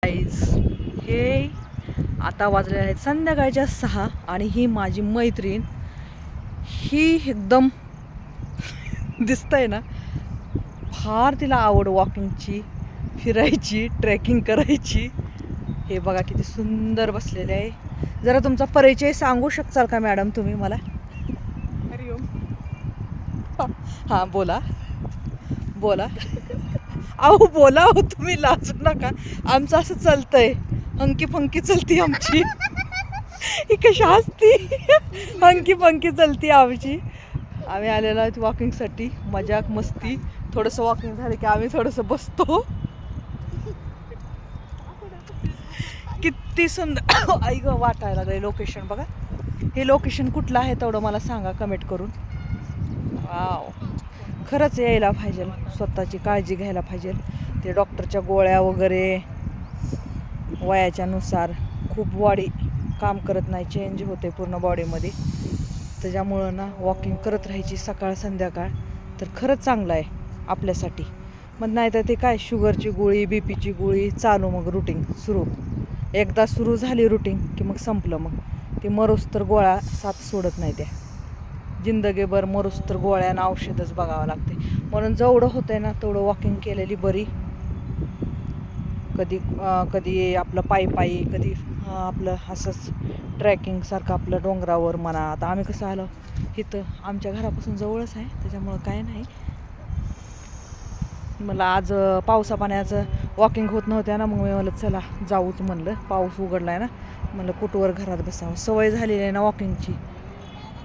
Guys हे आता वाजले आहेत संध्याकाळच्या 6 आणि ही माझी मैत्रीण ही एकदम दिसतंय ना, फार तिला आवड वॉकिंगची, फिरायची, ट्रेकिंग करायची. हे बघा किती सुंदर बसलेले आहे. जरा तुमचा परिचय सांगू शकताल का मॅडम तुम्ही मला? हरिओम. हां बोला बोला. अहो बोला हो, तुम्ही लाजू नका. आमचं असं चालतंय, हंकी फंकी चलती आमची. ही कशी असती, हंकी फंकी चलती आमची. आम्ही आलेलो आहोत वॉकिंगसाठी, मजाक मस्ती. थोडंसं वॉकिंग झालं की आम्ही थोडंसं बसतो. किती सुंदर आई ग वाटायला लागलं. लोकेशन बघा, हे लोकेशन कुठलं आहे तेवढं मला सांगा कमेंट करून. वाव, खरंच यायला पाहिजे, स्वतःची काळजी घ्यायला पाहिजे. ते डॉक्टरच्या गोळ्या वगैरे वयाच्यानुसार खूप बॉडी काम करत नाही, चेंज होते पूर्ण बॉडीमध्ये. त्याच्यामुळं ना वॉकिंग करत राहायची सकाळ संध्याकाळ, तर खरंच चांगलं आहे आपल्यासाठी. मग नाही तर ते काय शुगरची गोळी, बीपीची गोळी चालू, मग रुटीन सुरू. एकदा सुरू झाली रुटीन की मग संपलं. मग ते मरोस तर गोळ्या साथ सोडत नाही, त्या जिंदगीभर मरोस तर गोळ्या आणि औषधच बघावं लागते. म्हणून जेवढं होतं आहे ना तेवढं वॉकिंग केलेली बरी. कधी कधी आपलं पायी, कधी आपलं असंच ट्रॅकिंगसारखं आपलं डोंगरावर म्हणा. आता आम्ही कसं आलो इथं आमच्या घरापासून जवळच आहे, त्याच्यामुळं काय नाही. मला आज पावसा पाण्याचं वॉकिंग होत नव्हत्या ना, मग मी म्हणलं चला जाऊच म्हणलं. पाऊस उघडला आहे ना, म्हणलं कुठवर घरात बसावं. सवय झालेली आहे ना वॉकिंगची,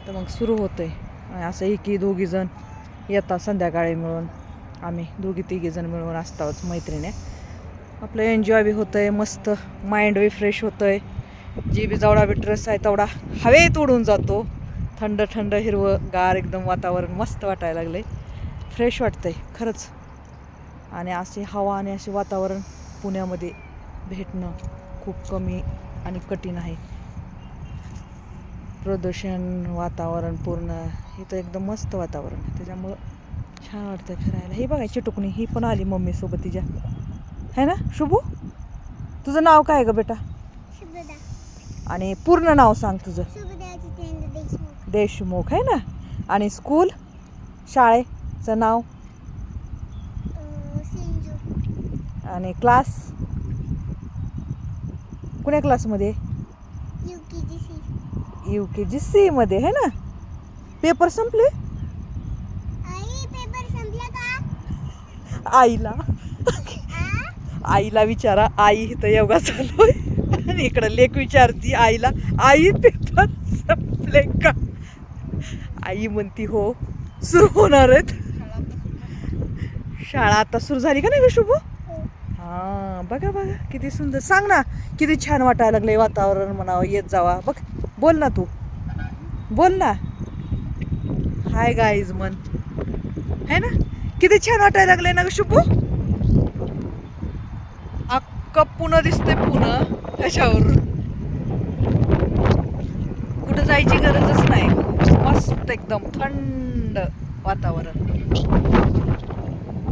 तर मग सुरू होतं आहे. असं एकी दोघीजण येतात संध्याकाळी मिळून, आम्ही दोघी तिघीजण मिळून असताच मैत्रिणी. आपलं एन्जॉय बी होतं आहे, मस्त माइंड बी फ्रेश होतं आहे. जी बी जेवढा बी स्ट्रेस आहे तेवढा हवेत उडून जातो. थंड थंड हिरवं गार एकदम वातावरण मस्त वाटायला लागलं आहे, फ्रेश वाटतं आहे खरंच. आणि अशी हवा आणि असे वातावरण पुण्यामध्ये भेटणं खूप कमी आणि कठीण आहे. प्रदूषण वातावरण पूर्ण, इथं एकदम मस्त वातावरण आहे, त्याच्यामुळं छान वाटतं फिरायला. हे बघा चिटुकणी, ही पण आली मम्मीसोबत तिच्या, है ना शुभू? तुझं नाव काय ग बेटा? आणि पूर्ण नाव सांग तुझं. देशमुख आहे ना? आणि स्कूल शाळेचं नाव आणि क्लास कुण्या क्लासमध्ये? UKG मध्ये आहे ना? पेपर संपले? आईला विचारा, आई इथं योगा चालू आहे आणि इकडं लेक विचारती आईला, आई पेपर संपले का? आई म्हणती हो सुरू होणार आहेत. शाळा आता सुरू झाली का नाही ग शुभू? हां बघा बघा किती सुंदर. सांग ना किती छान वाटायला लागलंय वातावरण, म्हणावं येत जावा. बघ बोल ना, तू बोल ना. हाय गाईज मन, है ना? किती छान वाटायला लागलंय ना ग शुभू? अख्खं पुणं दिसतंय, पुणं ह्याच्यावर. कुठं जायची गरजच नाही, मस्त एकदम थंड वातावरण.